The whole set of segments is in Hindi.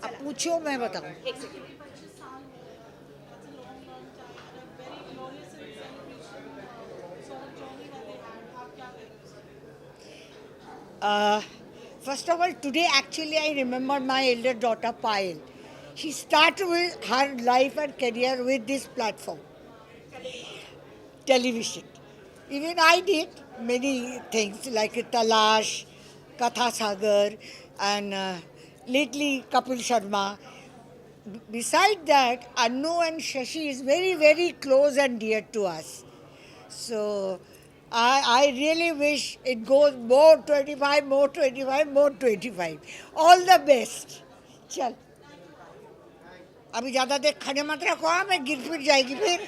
अब पूछो मैं बताऊं. एक second. Uh, First of all, today actually I remember my elder daughter Payal. She started with her life and career with this platform, television. Even I did many things like Talash, Katha Sagar, and lately Kapil Sharma. Besides that, Anu and Shashi is very, very close and dear to us. So I really wish it goes more 25, more 25, more 25. All the best. चल अभी ज़्यादा देर खड़े मत रखो हाँ मैं गिर फिर जाएगी फिर.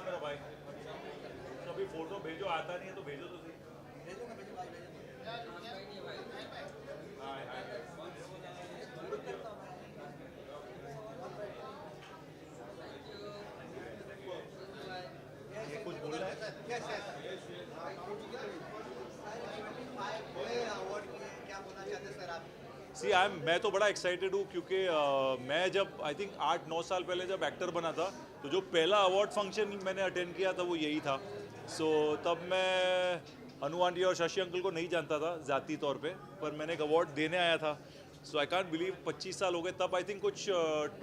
मेरा भाई कभी फोटो भेजो आता नहीं है तो भेजो तो सही. ये कुछ बोल रहा है. सी मैं तो बड़ा एक्साइटेड हूँ क्योंकि मैं जब आई थिंक 8-9 साल पहले जब एक्टर बना था तो जो पहला अवार्ड फंक्शन मैंने अटेंड किया था वो यही था. सो तब मैं अनु आंटी और शशि अंकल को नहीं जानता था ज़ाती तौर पे, पर मैंने एक अवार्ड देने आया था. सो आई कांट बिलीव 25 साल हो गए. तब आई थिंक कुछ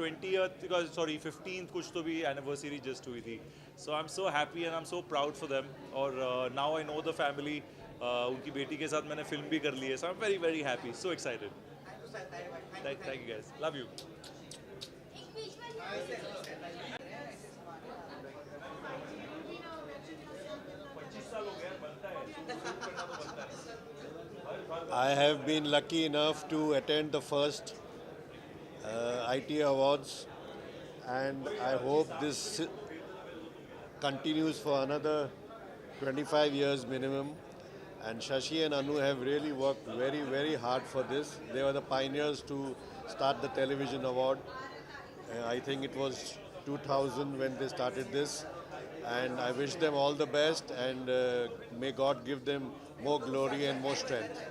15th कुछ तो भी एनिवर्सरी जस्ट हुई थी. So I am so happy and I am so proud for them. और now I know the family. उनकी बेटी के साथ मैंने फिल्म भी कर ली है. So I am very very happy, so excited. Thank you guys. Love you. 25 साल हो गया बनता है शूट करना तो बनता है. I have been lucky enough to attend the first IT Awards, and I hope this continues for another 25 years minimum. And Shashi and Anu have really worked very, very hard for this. They were the pioneers to start the television award. I think it was 2000 when they started this. And I wish them all the best, and may God give them more glory and more strength.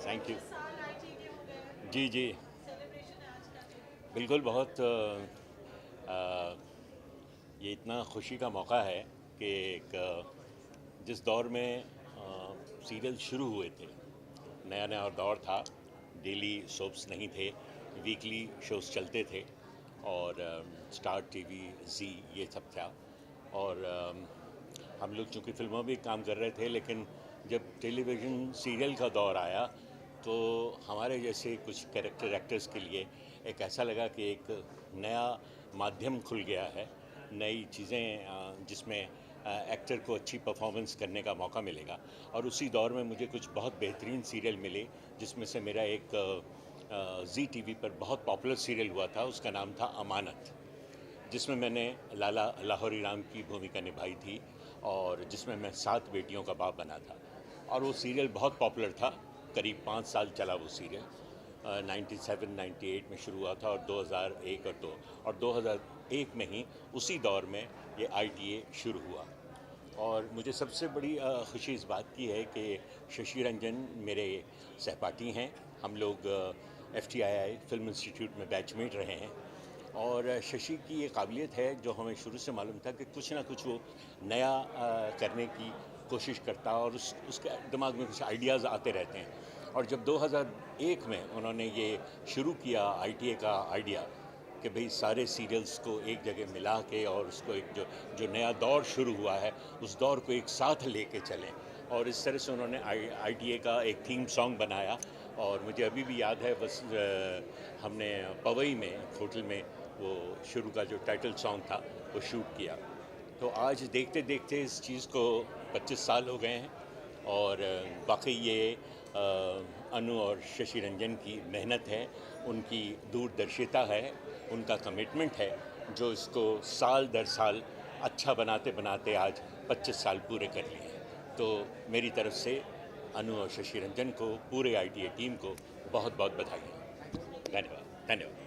Thank you. जी जी बिल्कुल बहुत ये इतना खुशी का मौका है कि एक जिस दौर में सीरियल शुरू हुए थे, नया नया दौर था, डेली सोप्स नहीं थे, वीकली शोज़ चलते थे और स्टार टीवी, जी ये सब था। और हम लोग चूँकि फिल्मों में भी काम कर रहे थे, लेकिन जब टेलीविज़न सीरियल का दौर आया तो हमारे जैसे कुछ कैरेक्टर एक्टर्स के लिए एक ऐसा लगा कि एक नया माध्यम खुल गया है, नई चीज़ें जिसमें एक्टर को अच्छी परफॉर्मेंस करने का मौका मिलेगा। और उसी दौर में मुझे कुछ बहुत बेहतरीन सीरियल मिले, जिसमें से मेरा एक जी टीवी पर बहुत पॉपुलर सीरियल हुआ था, उसका नाम था अमानत, जिसमें मैंने लाला लाहौरी राम की भूमिका निभाई थी और जिसमें मैं 7 बेटियों का बाप बना था। और वो सीरियल बहुत पॉपुलर था, करीब 5 साल चला वो सीरियल। 97-98 में शुरू हुआ था और 2001 और 2 और 2001 में ही उसी दौर में ये ITA शुरू हुआ। और मुझे सबसे बड़ी खुशी इस बात की है कि शशि रंजन मेरे सहपाठी हैं। हम लोग FTII फिल्म इंस्टीट्यूट में बैचमेट रहे हैं और शशि की ये काबिलियत है जो हमें शुरू से मालूम था कि कुछ ना कुछ वो नया करने की कोशिश करता और उसके दिमाग में कुछ आइडियाज़ आते रहते हैं। और जब 2001 में उन्होंने ये शुरू किया ITA का आइडिया कि भाई सारे सीरियल्स को एक जगह मिला के और उसको एक जो नया दौर शुरू हुआ है उस दौर को एक साथ लेके चलें, और इस तरह से उन्होंने ITA का एक थीम सॉन्ग बनाया। और मुझे अभी भी याद है, बस हमने पवई में होटल में वो शुरू का जो टाइटल सॉन्ग था वो शूट किया। तो आज देखते देखते इस चीज़ को 25 साल हो गए हैं और वाकई ये अनु और शशि रंजन की मेहनत है, उनकी दूरदर्शिता है, उनका कमिटमेंट है, जो इसको साल दर साल अच्छा बनाते बनाते आज 25 साल पूरे कर लिए हैं। तो मेरी तरफ से अनु और शशि रंजन को, पूरे ITA टीम को बहुत बहुत बधाई। धन्यवाद धन्यवाद।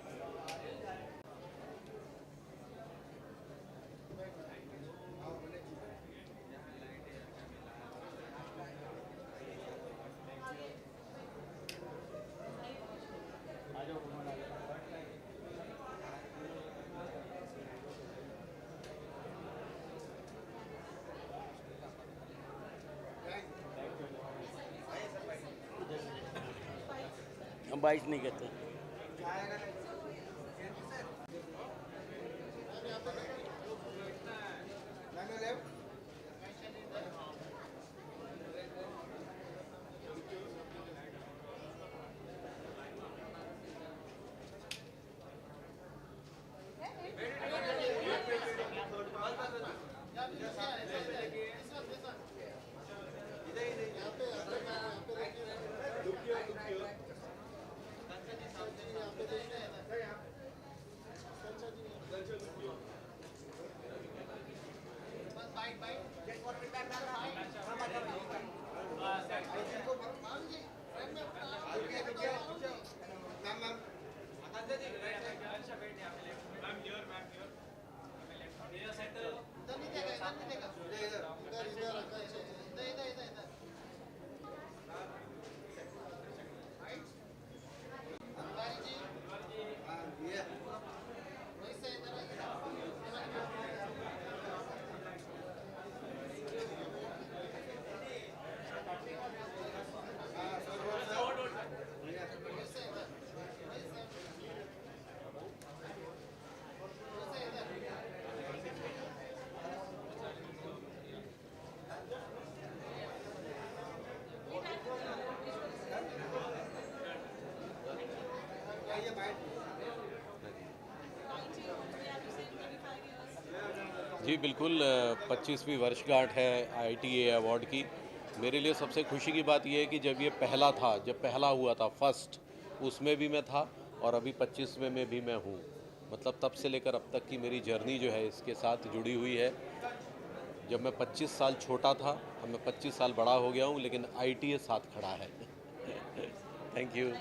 हम बाइस नहीं करते। जी बिल्कुल, 25वीं वर्षगांठ है ITA अवार्ड की। मेरे लिए सबसे खुशी की बात यह है कि जब ये पहला था, जब पहला हुआ था फर्स्ट, उसमें भी मैं था और अभी 25वें में भी मैं हूँ। मतलब तब से लेकर अब तक की मेरी जर्नी जो है इसके साथ जुड़ी हुई है। जब मैं 25 साल छोटा था, अब मैं 25 साल बड़ा हो गया हूँ, लेकिन ITA साथ खड़ा है। Thank you.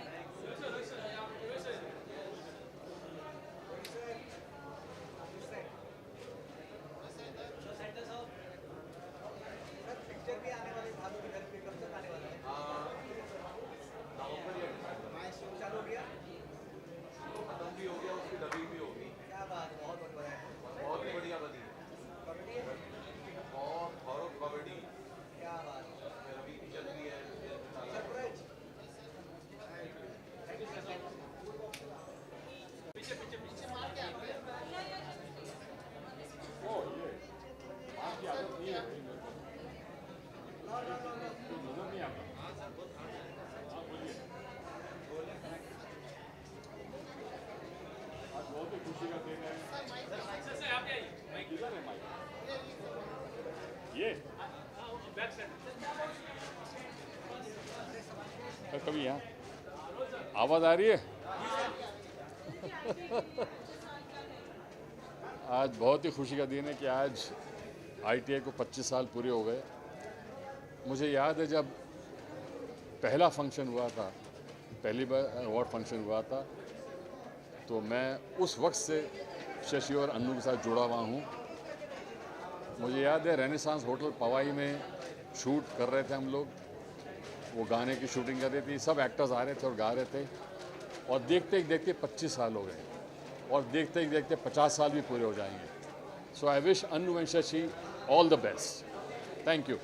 ये कभी यहाँ आवाज आ रही है। आज बहुत ही खुशी का दिन है कि आज ITA को 25 साल पूरे हो गए। मुझे याद है जब पहला फंक्शन हुआ था, पहली बार अवार्ड फंक्शन हुआ था, तो मैं उस वक्त से शशि और अन्नू के साथ जुड़ा हुआ हूँ। मुझे याद है रेनेसांस होटल पवाई में शूट कर रहे थे हम लोग, वो गाने की शूटिंग कर रही थी, सब एक्टर्स आ रहे थे और गा रहे थे, और देखते ही देखते 25 साल हो गए और देखते ही देखते 50 साल भी पूरे हो जाएंगे। So I wish Annu and Shashi all the best. Thank you.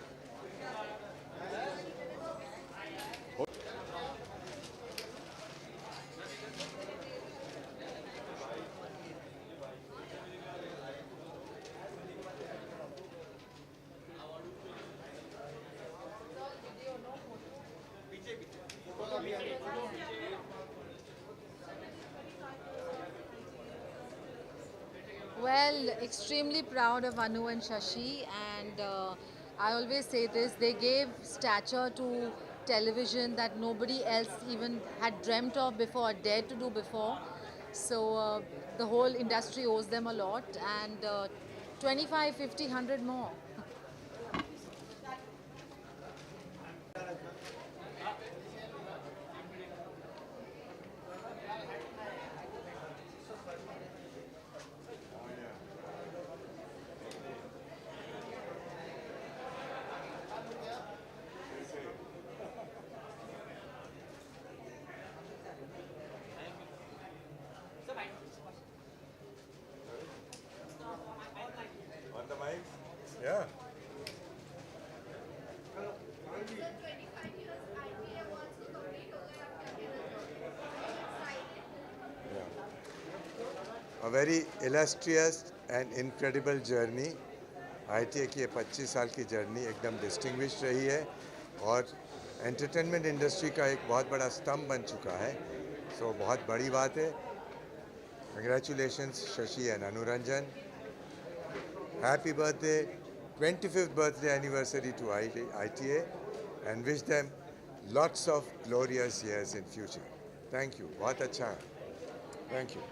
Well, extremely proud of Anu and Shashi, and I always say this, they gave stature to television that nobody else even had dreamt of before, or dared to do before. So the whole industry owes them a lot, and 25, 50, 100 more. On the mic? Yeah. A very illustrious and incredible journey. ITA की ये 25 साल की जर्नी एकदम डिस्टिंग्विश रही है और एंटरटेनमेंट इंडस्ट्री का एक बहुत बड़ा स्तंभ बन चुका है। सो बहुत बड़ी बात है। Congratulations Shashi and Anuranjan. Happy birthday, 25th birthday anniversary to ITA, and wish them lots of glorious years in future. Thank you. बहुत अच्छा है. Thank you.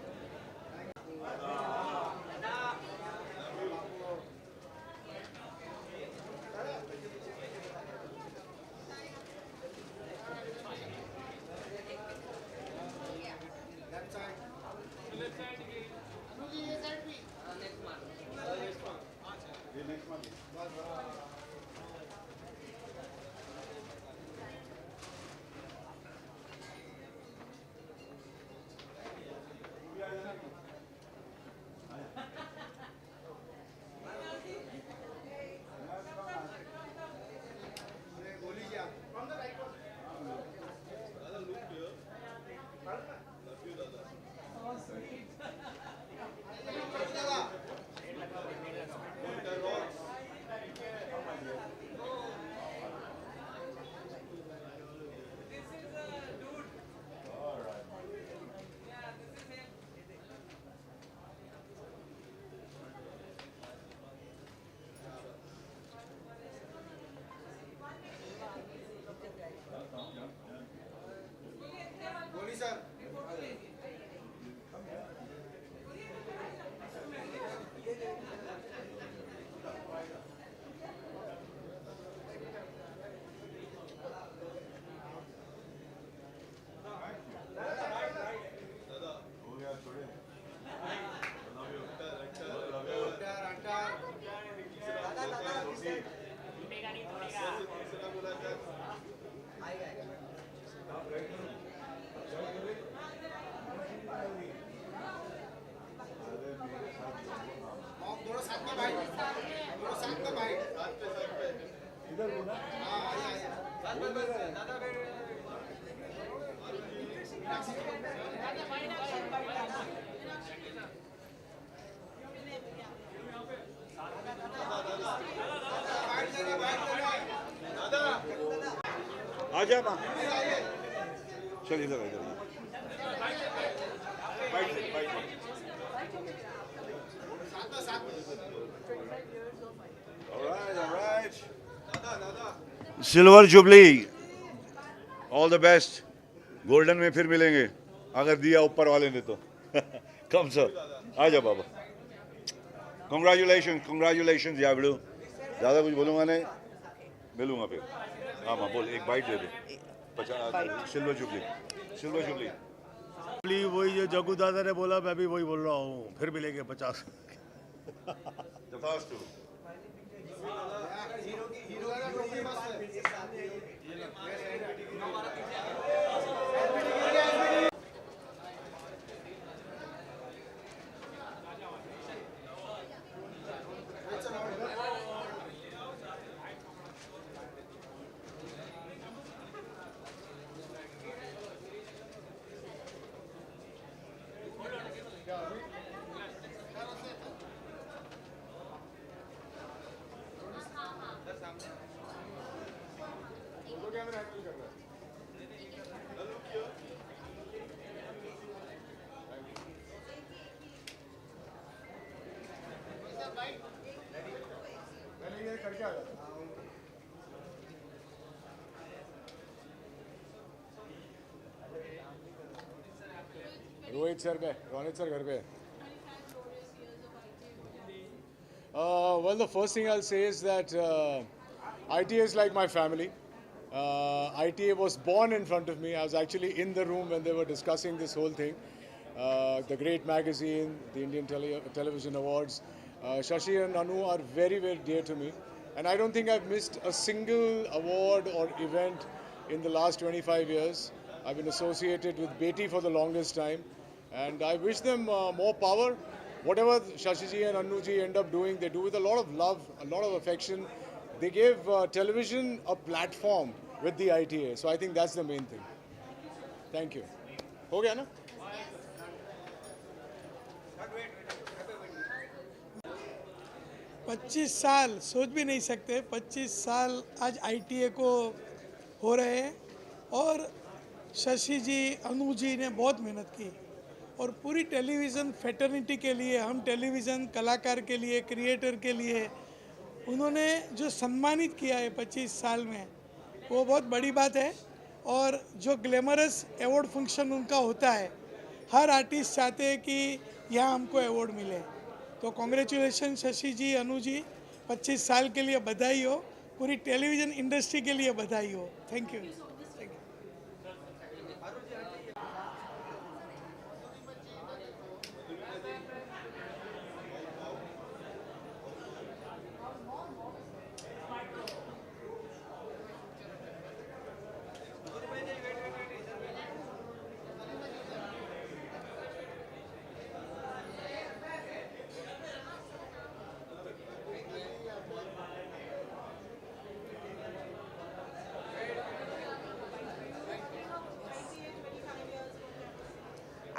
आजा माँ चल इधर इधर बैठ बैठ silver jubilee, all the best. Golden में फिर मिलेंगे अगर दिया ऊपर वाले ने तो। कम सर, आ जाओ बाबा। Congratulation, congratulation याबड़ू। ज़्यादा कुछ बोलूँगा नहीं, मिलूँगा फिर। हाँ हाँ बोल, एक बाइट दे दे। 50 सिल्वर जुबली, सिल्वर जुबली। वही जो जग्गू दादा ने बोला, मैं भी वही बोल रहा हूँ, फिर मिलेंगे 50। तथास्तु। रोहित सर पे, रोनित सर घर पे। Well, the first thing I'll say is that ITA is like my family. ITA was born in front of me. I was actually in the room when they were discussing this whole thing. The great magazine, the Indian Television Awards. Shashi and Anu are very, very dear to me. And I don't think I've missed a single award or event in the last 25 years. I've been associated with Beti for the longest time. And I wish them more power. Whatever Shashi ji and Anu ji end up doing, they do with a lot of love, a lot of affection. They gave television a platform with the ITA. So I think that's the main thing. Thank you. हो गया ना? 25 साल सोच भी नहीं सकते। 25 साल आज ITA को हो रहे हैं और शशि जी, अनु जी ने बहुत मेहनत की और पूरी टेलीविज़न फेटर्निटी के लिए, हम टेलीविज़न कलाकार के लिए, क्रिएटर के लिए उन्होंने जो सम्मानित किया है 25 साल में, वो बहुत बड़ी बात है। और जो ग्लैमरस अवार्ड फंक्शन उनका होता है, हर आर्टिस्ट चाहते हैं कि यहाँ हमको अवार्ड मिले। तो कॉन्ग्रेचुलेशन शशि जी, अनु जी, 25 साल के लिए बधाई हो, पूरी टेलीविज़न इंडस्ट्री के लिए बधाई हो। Thank you.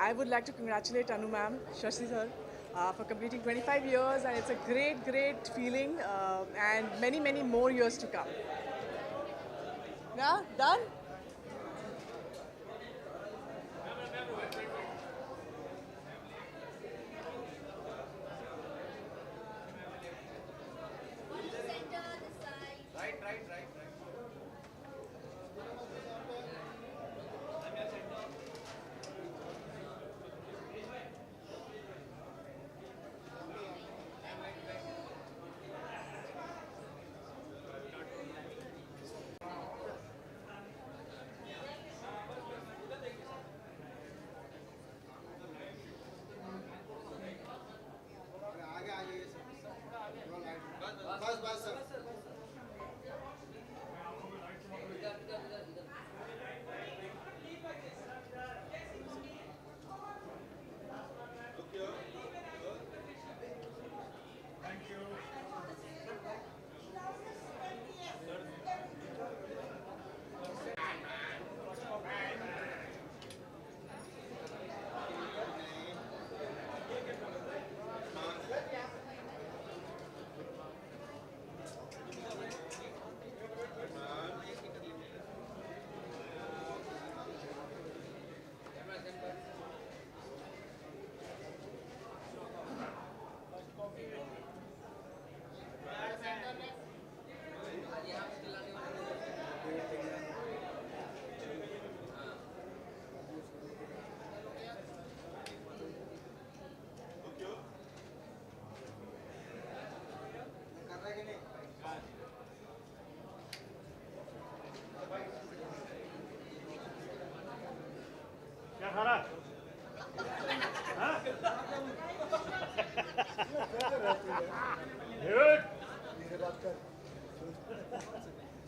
I would like to congratulate Anu ma'am, Shashi sir, for completing 25 years, and it's a great, great feeling, and many, many more years to come. Yeah, done?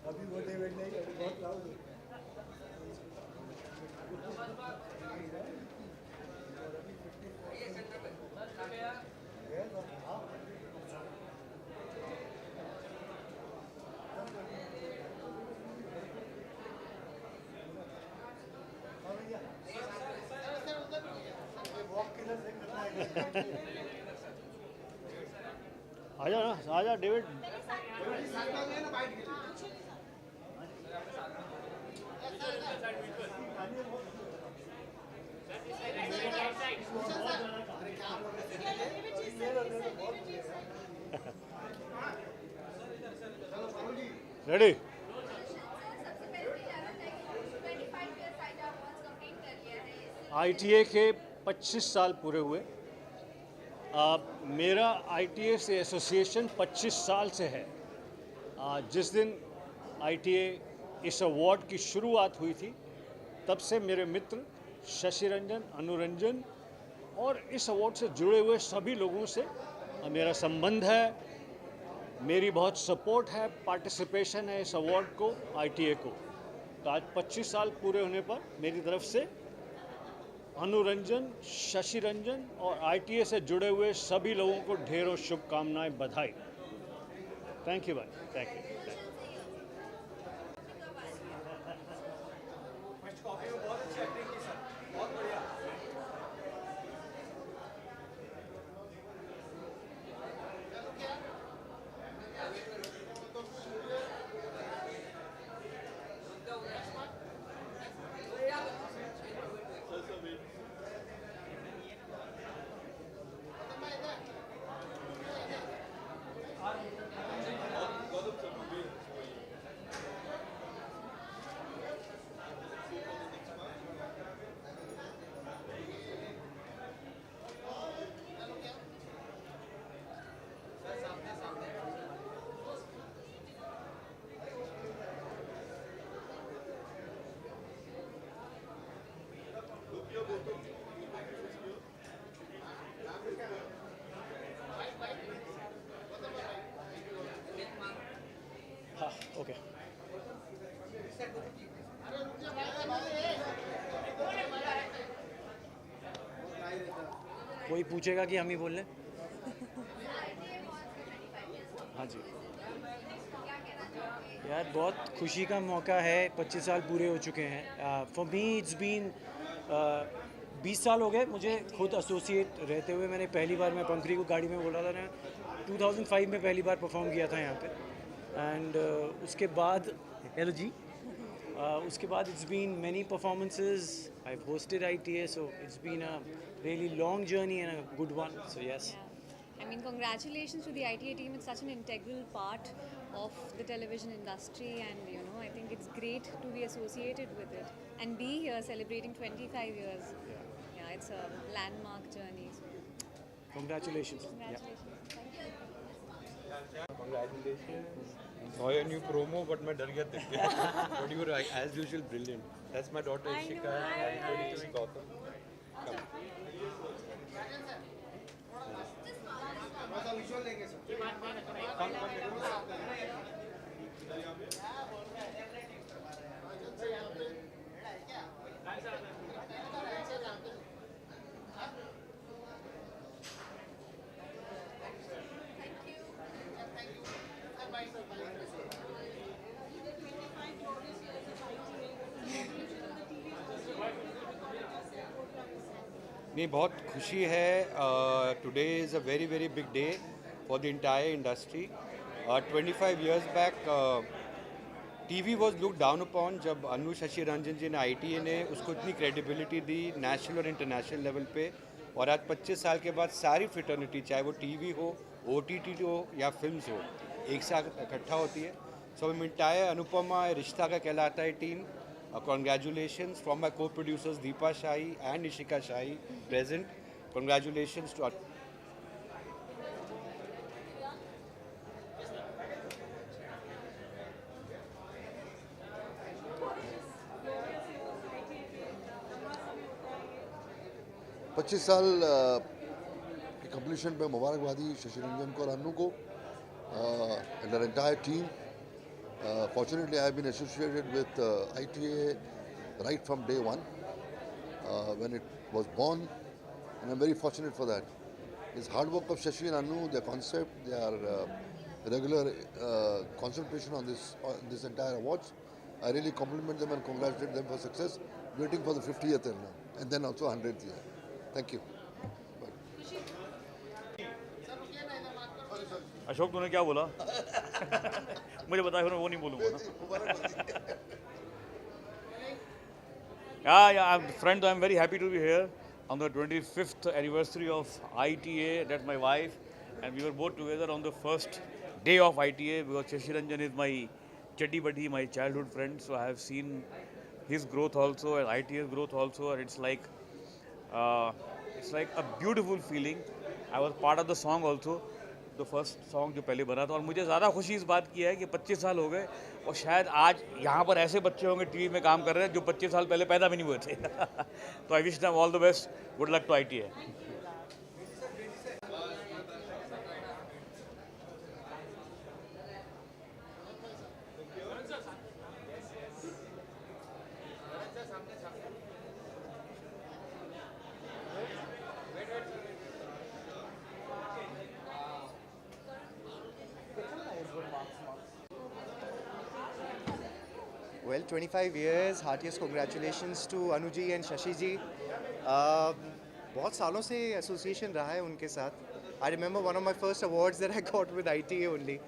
अभी वो डेविड नहीं, अभी बहुत लाउड है। आजा ना, आजा डेविड। रेडी। ITA के 25 साल पूरे हुए। मेरा ITA से एसोसिएशन 25 साल से है। जिस दिन ITA इस अवार्ड की शुरुआत हुई थी, तब से मेरे मित्र शशि रंजन, अनुरंजन और इस अवार्ड से जुड़े हुए सभी लोगों से मेरा संबंध है। मेरी बहुत सपोर्ट है, पार्टिसिपेशन है इस अवार्ड को, ITA को। तो आज 25 साल पूरे होने पर मेरी तरफ से अनुरंजन, शशि रंजन और ITA से जुड़े हुए सभी लोगों को ढेरों शुभकामनाएं, बधाई। थैंक यू भाई, थैंक यू। हाँ, ओके। कोई पूछेगा कि हम ही बोल लें? हाँ जी यार, बहुत खुशी का मौका है। 25 साल पूरे हो चुके हैं। फॉर मी इट्स बीन 20 साल हो गए मुझे खुद एसोसिएट रहते हुए। मैंने पहली बार, मैं पंखरी को गाड़ी में बोला था ना, 2005 में पहली बार परफॉर्म किया था यहाँ पे। एंड उसके बाद हेलो जी, उसके बाद it's been many performances. I have hosted ITA, so it's been a really long journey and a good one. So yes. I mean, congratulations to the ITA team. It's such an integral part of the television industry, and you know, I think it's great to be associated with it and be here celebrating 25 years. Yeah, it's a landmark journey. So. Congratulations. Congratulations. Thank you. Congratulations. Saw your new promo, but मैं डर गया देख के. But you were as usual brilliant. That's my daughter Ishika and 22 Gautam. नहीं, बहुत खुशी है. Today is a very very big day for the entire industry. 25 years back TV was looked down upon. जब अनु शशि रंजन जी ने ITA ने उसको इतनी क्रेडिबिलिटी दी नेशनल और इंटरनेशनल लेवल पे, और आज 25 साल के बाद सारी फ्रेटर्निटी, चाहे वो TV हो, OTT हो या फिल्म्स हो, एक साथ इकट्ठा होती है. सो इंटायर अनुपमा रिश्ता का कहलाता है team. Congratulations from my co-producers Deepa Shahi and Ishika Shahi present. Congratulations to our 25 साल completion पे मुबारकबादी शशि रंजन को और अन्नू को and their entire team. Fortunately, I have been associated with ITA right from day one when it was born, and I'm very fortunate for that. It's hard work of Shashi and Annu, their concept, their regular concentration on this entire awards. I really compliment them and congratulate them for success. Waiting for the 50th year now, and then also 100th year. Thank you. Ashok तूने क्या बोला मुझे बता फिर मैं वो नहीं बोलूँगा ना yeah friend I'm very happy to be here on the 25th anniversary of ITA. That's my wife, and we were both together on the first day of ITA because Shashi Ranjan is my chatty buddy, my childhood friend, so I have seen his growth also and ITA's growth also, and it's like a beautiful feeling. I was part of the song also, the first song जो पहले बना था, और मुझे ज़्यादा खुशी इस बात की है कि 25 साल हो गए और शायद आज यहाँ पर ऐसे बच्चे होंगे टीवी में काम कर रहे हैं जो 25 साल पहले पैदा भी नहीं हुए थे तो I wish them all the best, good luck to ITA. Well, 25 years, heartiest congratulations to Anuji and Shashi ji. बहुत सालों से एसोसिएशन रहा है उनके साथ. I remember one of my first awards that I got with ITA only.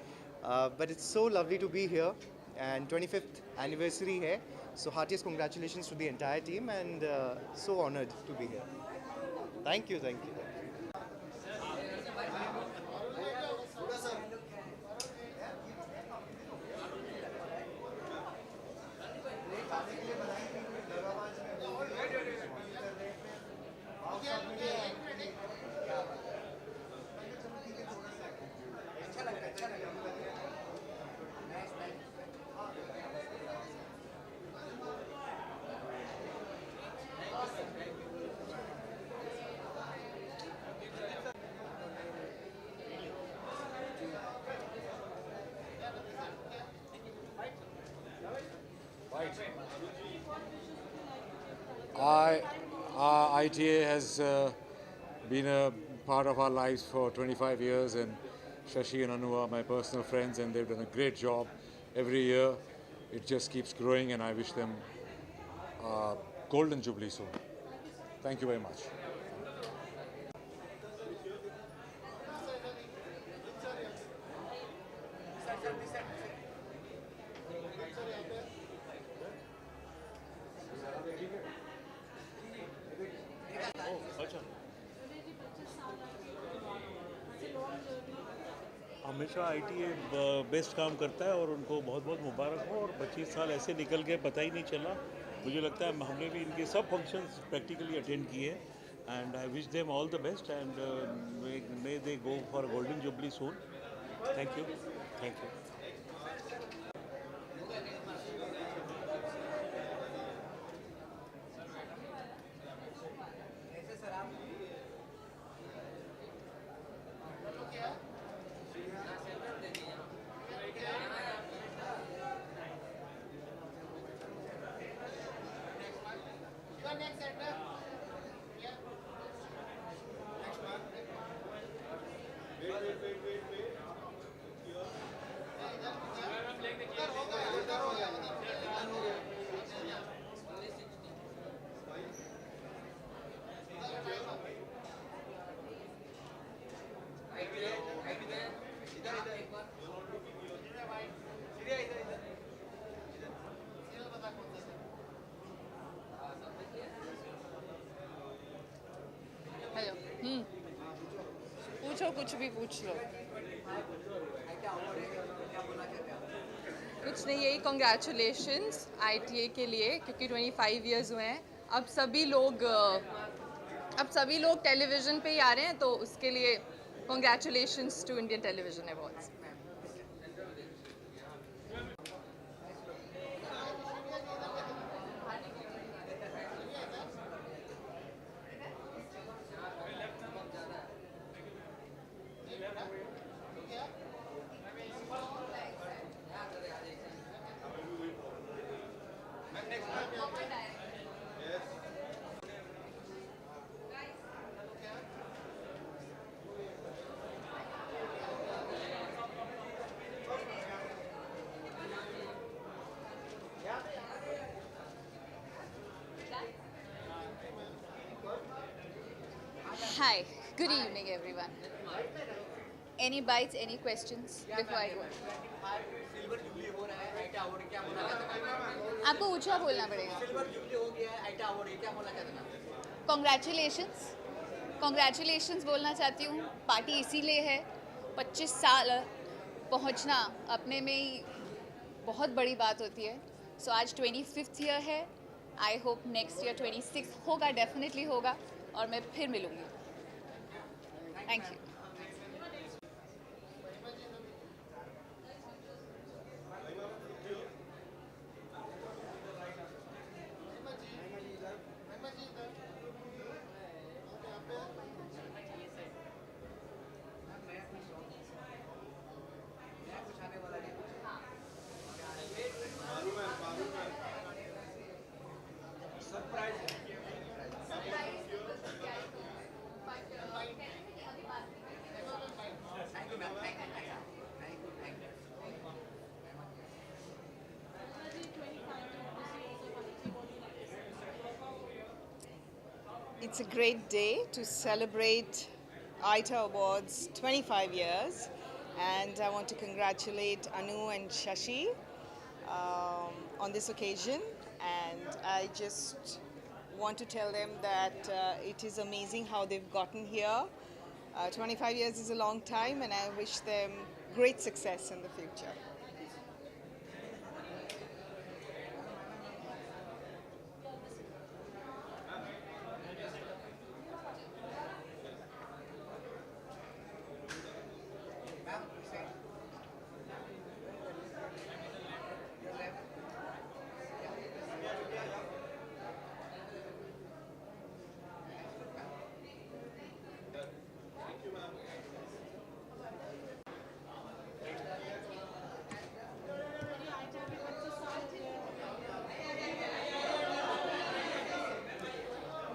But it's so lovely to be here, and 25th anniversary है. So heartiest congratulations to the entire team, and so honored to be here. Thank you, thank you. ITA has been a part of our lives for 25 years, and Shashi and Anu are my personal friends, and they've done a great job every year. It just keeps growing, and I wish them golden jubilee soon. Thank you very much. हमेशा ITA बेस्ट काम करता है और उनको बहुत बहुत मुबारक हो, और 25 साल ऐसे निकल गए पता ही नहीं चला. मुझे लगता है हमने भी इनके सब फंक्शंस प्रैक्टिकली अटेंड किए, and I wish them all the best, and may they go for golden jubilee soon. Thank you, thank you. पूछो, कुछ भी पूछ लो. कुछ नहीं, यही कॉन्ग्रेचुलेशंस ITA के लिए, क्योंकि 25 इयर्स हुए हैं. अब सभी लोग टेलीविज़न पे ही आ रहे हैं, तो उसके लिए congratulations to Indian television awards. Hi, good evening everyone. Any bites, any questions before I go? आपको ऊंचा बोलना पड़ेगा. Congratulations बोलना चाहती हूँ. पार्टी इसीलिए है. 25 साल पहुँचना अपने में ही बहुत बड़ी बात होती है. So आज 25th ईयर है. I hope next year 26 होगा, definitely होगा और मैं फिर मिलूँगी. Thank you. It's a great day to celebrate ITA Awards 25 years, and I want to congratulate Anu and Shashi on this occasion, and I just want to tell them that it is amazing how they've gotten here. 25 years is a long time, and I wish them great success in the future.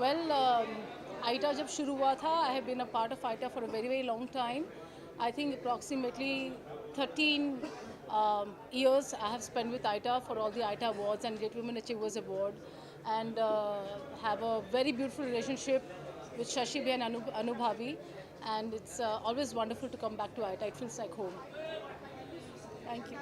Well, ITA जब शुरू हुआ था, I have been a part of ITA for a very, very long time. I think approximately 13 years I have spent with ITA for all the ITA awards and Great Women Achievers Award, and have a very beautiful relationship with Shashi Bhai and Anu Bhabi, and it's always wonderful to come back to ITA. It feels like home. Thank you.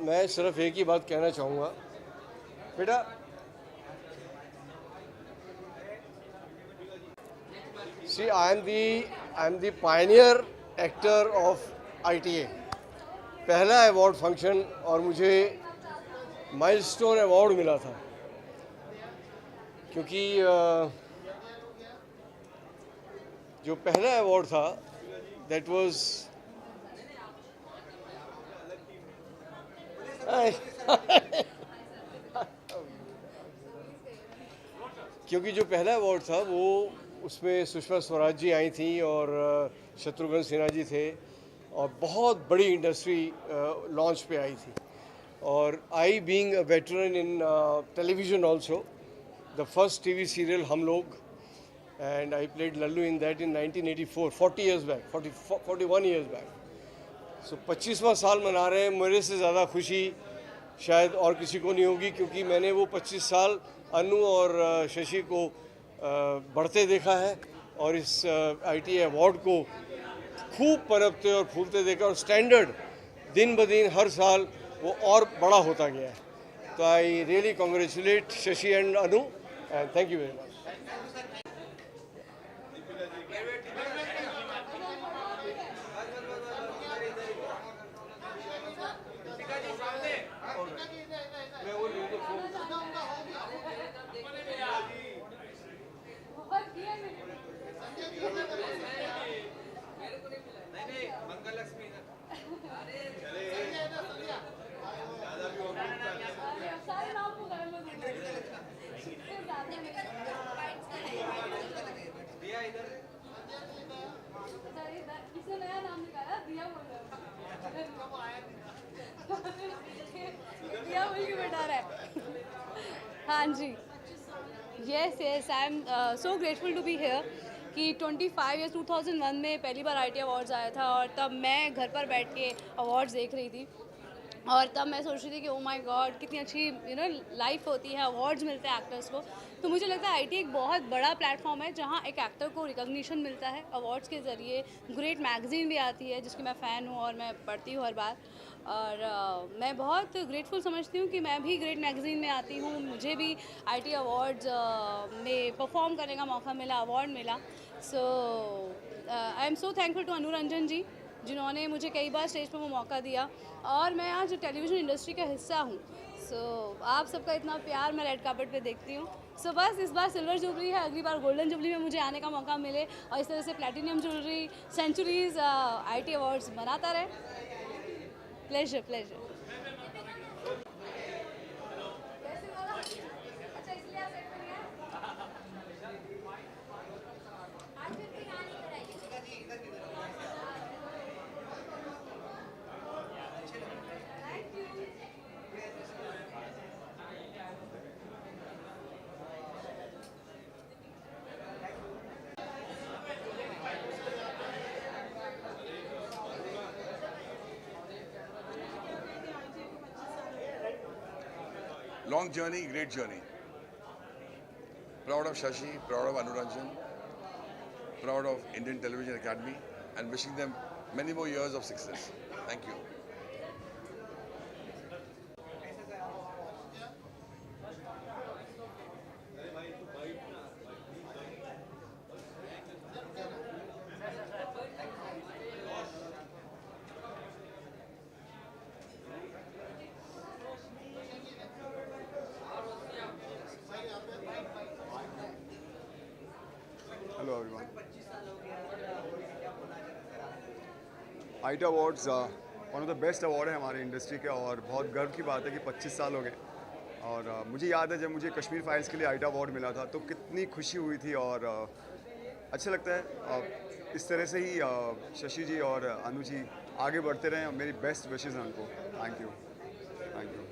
मैं सिर्फ एक ही बात कहना चाहूँगा बेटा, see I am the pioneer actor of ITA. पहला अवार्ड फंक्शन और मुझे माइलस्टोन अवार्ड मिला था, क्योंकि जो पहला अवार्ड था that was क्योंकि जो पहला अवार्ड था वो उसमें सुषमा स्वराज जी आई थी और शत्रुघ्न सिन्हा जी थे और बहुत बड़ी इंडस्ट्री लॉन्च पे आई थी. और I being a veteran in television also, the first TV serial हम लोग, and I played Lallu in that in 1984, 40 years back, 41 years back. सो 25वां साल मना रहे हैं. मेरे से ज़्यादा खुशी शायद और किसी को नहीं होगी, क्योंकि मैंने वो 25 साल अनु और शशि को बढ़ते देखा है, और इस ITA अवार्ड को खूब पनपते और फूलते देखा, और स्टैंडर्ड दिन ब दिन हर साल वो और बड़ा होता गया है। तो I really congratulate Shashi and Anu, and thank you very much. हाँ जी, yes yes, I am so grateful to be here कि 25 ईयर्स 2001 में पहली बार ITA अवार्ड्स आया था, और तब मैं घर पर बैठ के अवार्ड्स देख रही थी, और तब मैं सोच रही थी कि ओ माय गॉड कितनी अच्छी लाइफ होती है, अवार्ड्स मिलते हैं एक्टर्स को। तो मुझे लगता है ITA एक बहुत बड़ा प्लेटफॉर्म है जहाँ एक एक्टर को रिकॉग्निशन मिलता है अवार्ड्स के ज़रिए। ग्रेट मैगज़ीन भी आती है जिसकी मैं फ़ैन हूँ और मैं पढ़ती हूँ हर बार, और मैं बहुत ग्रेटफुल समझती हूँ कि मैं भी ग्रेट मैगज़ीन में आती हूँ, मुझे भी ITA अवार्ड्स में परफॉर्म करने का मौका मिला, अवार्ड मिला। So I am so thankful to Anu Ranjan ji, जिन्होंने मुझे कई बार स्टेज पर वो मौका दिया, और मैं आज टेलीविज़न इंडस्ट्री का हिस्सा हूँ। सो आप सबका इतना प्यार मैं रेड कार्पेट पे देखती हूँ। सो बस इस बार सिल्वर जुबली है, अगली बार गोल्डन जुबली में मुझे आने का मौका मिले, और इस तरह से platinum jubilee centuries ITA awards बनाता रहे। Pleasure pleasure. Long journey, great journey. Proud of Shashi, proud of Anu Ranjan, proud of Indian Television Academy, and wishing them many more years of success. Thank you. Hello everyone. ITA Awards one of the best award है हमारे इंडस्ट्री के, और बहुत गर्व की बात है कि 25 साल हो गए। और मुझे याद है जब मुझे कश्मीर फाइल्स के लिए ITA अवार्ड मिला था तो कितनी खुशी हुई थी, और अच्छा लगता है। इस तरह से ही शशि जी और अनु जी आगे बढ़ते रहें, मेरी बेस्ट विशेज़ हैं उनको। Thank you, thank you.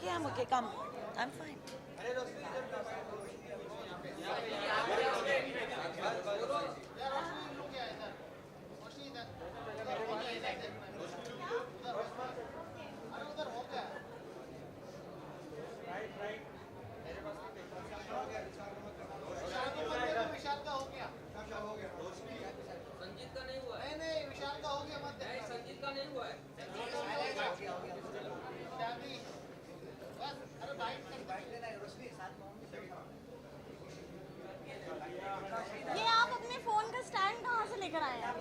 I'm okay, come. I'm fine. ये आप अपने फोन का स्टैंड कहाँ से लेकर आए हैं?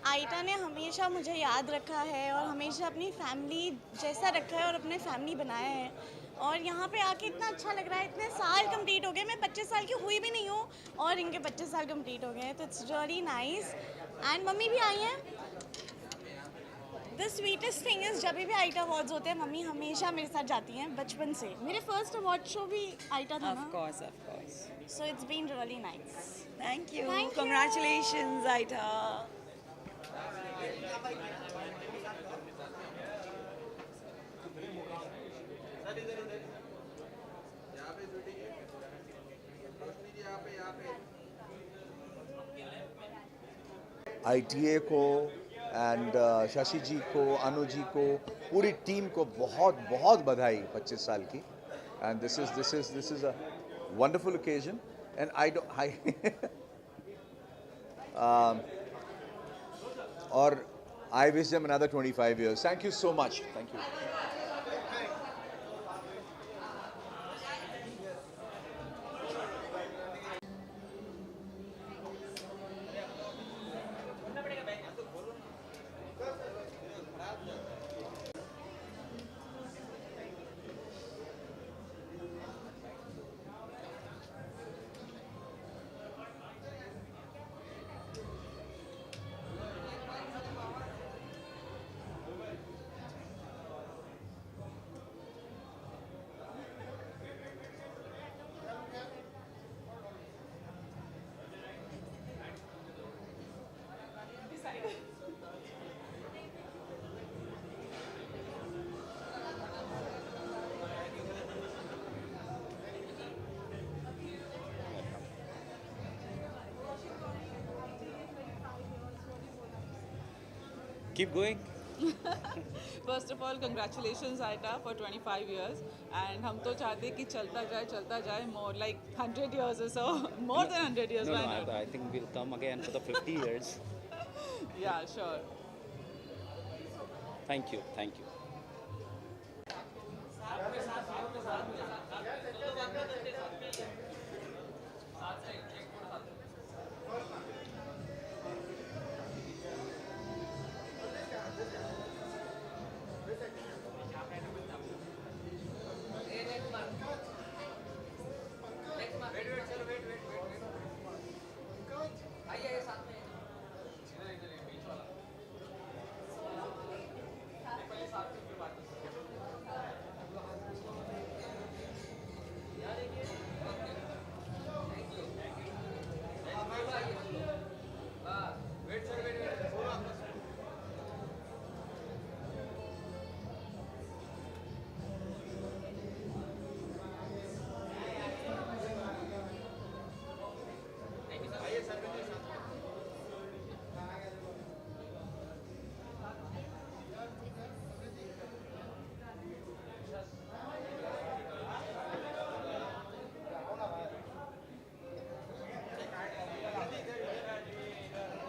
आइटा ने हमेशा मुझे याद रखा है और हमेशा अपनी फैमिली जैसा रखा है और अपने फैमिली बनाया है। और यहाँ पे आके इतना अच्छा लग रहा है। इतने साल कंप्लीट हो गए, मैं 25 साल की हुई भी नहीं हूँ और इनके 25 साल कंप्लीट हो गए हैं, तो it's really nice. And mummy भी आई हैं। द स्वीटेस्ट थिंग इज़ जब भी आइटा अवार्ड्स होते हैं मम्मी हमेशा मेरे साथ जाती हैं बचपन से। मेरे फर्स्ट अवार्ड शो भी आइटा था ना। Of course, of course. So it's been really nice. Thank you. Thank you. Congratulations, Aida. ITA को एंड शशि जी को, अनु जी को, पूरी टीम को बहुत बहुत बधाई 25 साल की। And this is a wonderful occasion and और I wish them another 25 years. Thank you so much. Thank you. Keep going. First of all, congratulations Aida for 25 years. And हम तो चाहते हैं कि चलता जाए more like 100 years or so, more than 100 years. No, why no, not? I think we'll come again for the 50 years. Yeah, sure. Thank you, thank you.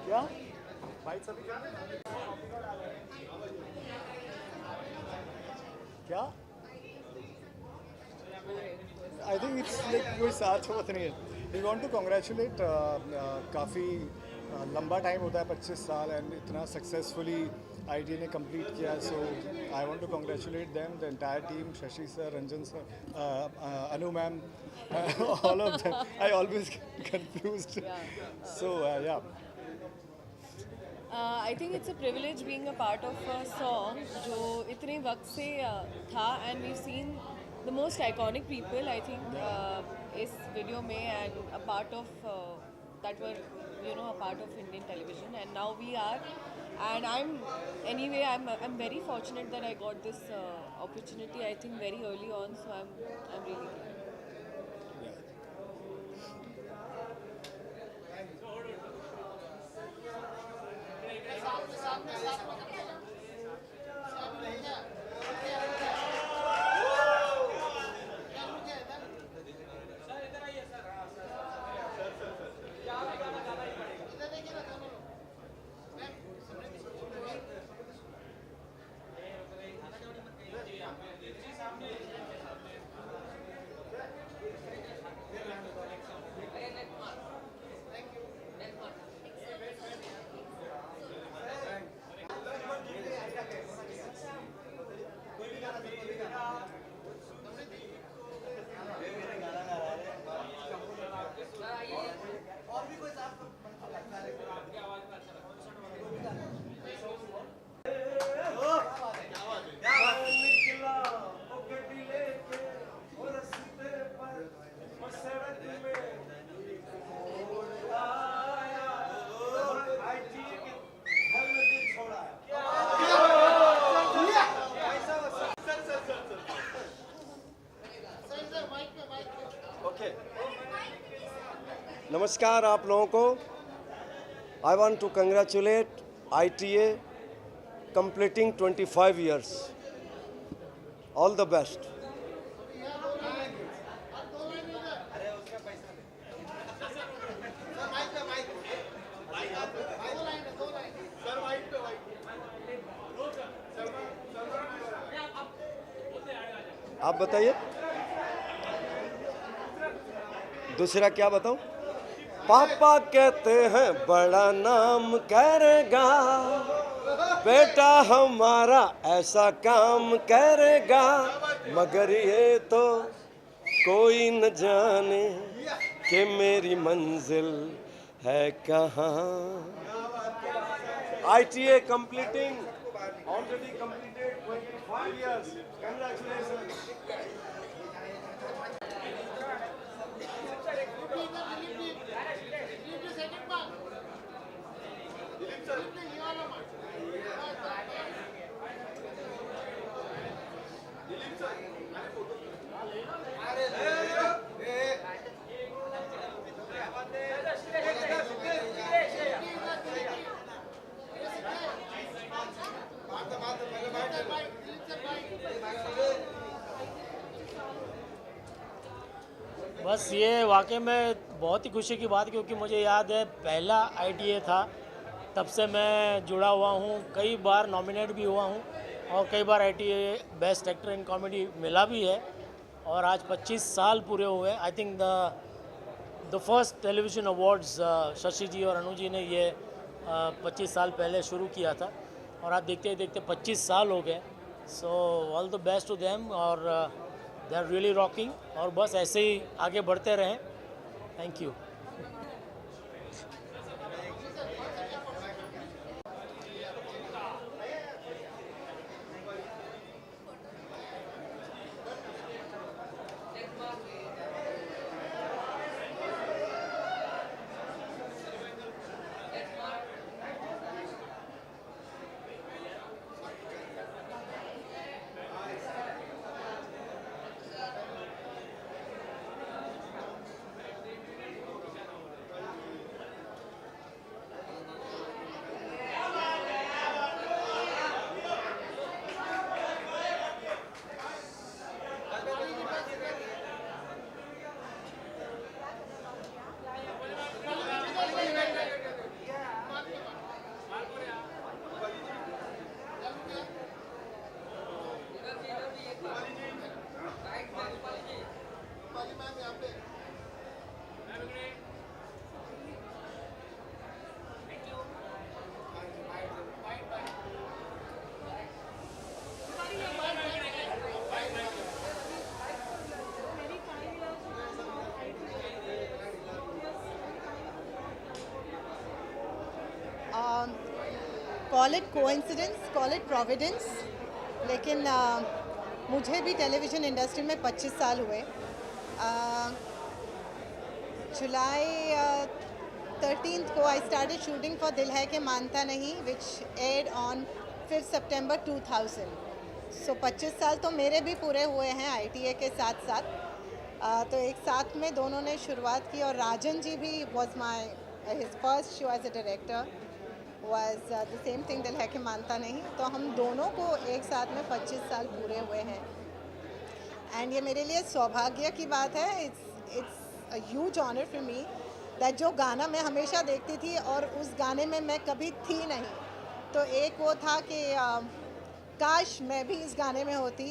क्या भाई सभी क्या आई थिंक इट्स लाइक कोई साथ बात नहीं है। वी वांट टू कॉन्ग्रेचुलेट काफ़ी लंबा टाइम होता है 25 साल एंड इतना सक्सेसफुली आईटी ने कंप्लीट किया। So I want to congratulate them the entire team, Shashi sir, Ranjan sir, Anu ma'am, all of them. I always confused. So ya I think it's a privilege being a part of a song जो इतने वक्त से था and we've seen the most iconic people I think इस वीडियो में and a part of that were a part of Indian television and now we are and I'm very fortunate that I got this opportunity I think very early on, so I'm really glad. नमस्कार आप लोगों को। I want to congratulate ITA completing 25 years. All the best. आप बताइए दूसरा क्या बताऊं? पापा कहते हैं बड़ा नाम करेगा, बेटा हमारा ऐसा काम करेगा, मगर ये तो कोई न जाने कि मेरी मंजिल है कहाँ। ITA completing, already completed 25 years. Congratulations. बस ये वाकई में बहुत ही खुशी की बात, क्योंकि मुझे याद है पहला ITA था, तब से मैं जुड़ा हुआ हूँ, कई बार नॉमिनेट भी हुआ हूँ और कई बार ITA best actor in comedy मिला भी है। और आज 25 साल पूरे हुए। I think the first television awards Shashi ji और अनु जी ने ये 25 साल पहले शुरू किया था और आज देखते देखते 25 साल हो गए। So all the best to them और दे आर रियली रॉकिंग और बस ऐसे ही आगे बढ़ते रहें। Thank you. Call it coincidence, call it Providence, लेकिन मुझे भी टेलीविज़न इंडस्ट्री में 25 साल हुए। जुलाई 13th को आई स्टार्टेड शूटिंग फॉर दिल है कि मानता नहीं, विच एयर्ड ऑन 5 सितंबर 2000। सो 25 साल तो मेरे भी पूरे हुए हैं ITA के साथ साथ। तो एक साथ में दोनों ने शुरुआत की और राजन जी भी was my his first show as a director was the same thing दिल है कि मानता नहीं। तो हम दोनों को एक साथ में 25 साल पूरे हुए हैं एंड ये मेरे लिए सौभाग्य की बात है। It's a huge honour for me that जो गाना मैं हमेशा देखती थी और उस गाने में मैं कभी थी नहीं, तो एक वो था कि काश मैं भी इस गाने में होती।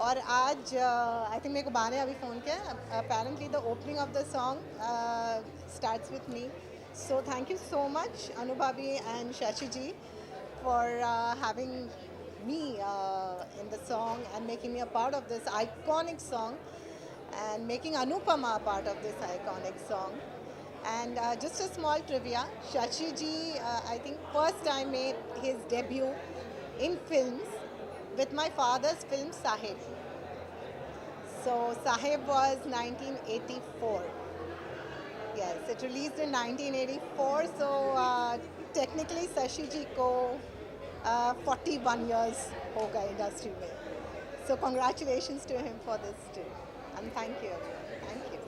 और आज आई थिंक मेरे को बा ने अभी फ़ोन किया, apparently the opening of the song starts with me. So thank you so much Anubhabi and Shashi ji for having me in the song and making me a part of this iconic song and making Anupama a part of this iconic song. And just a small trivia, Shashi ji I think first time made his debut in films with my father's film Sahib. So Sahib was 1984. Yes, it released in 1984. So technically Shashi ji ko 41 years ho gaye industry mein. So congratulations to him for this too, and thank you. Thank you.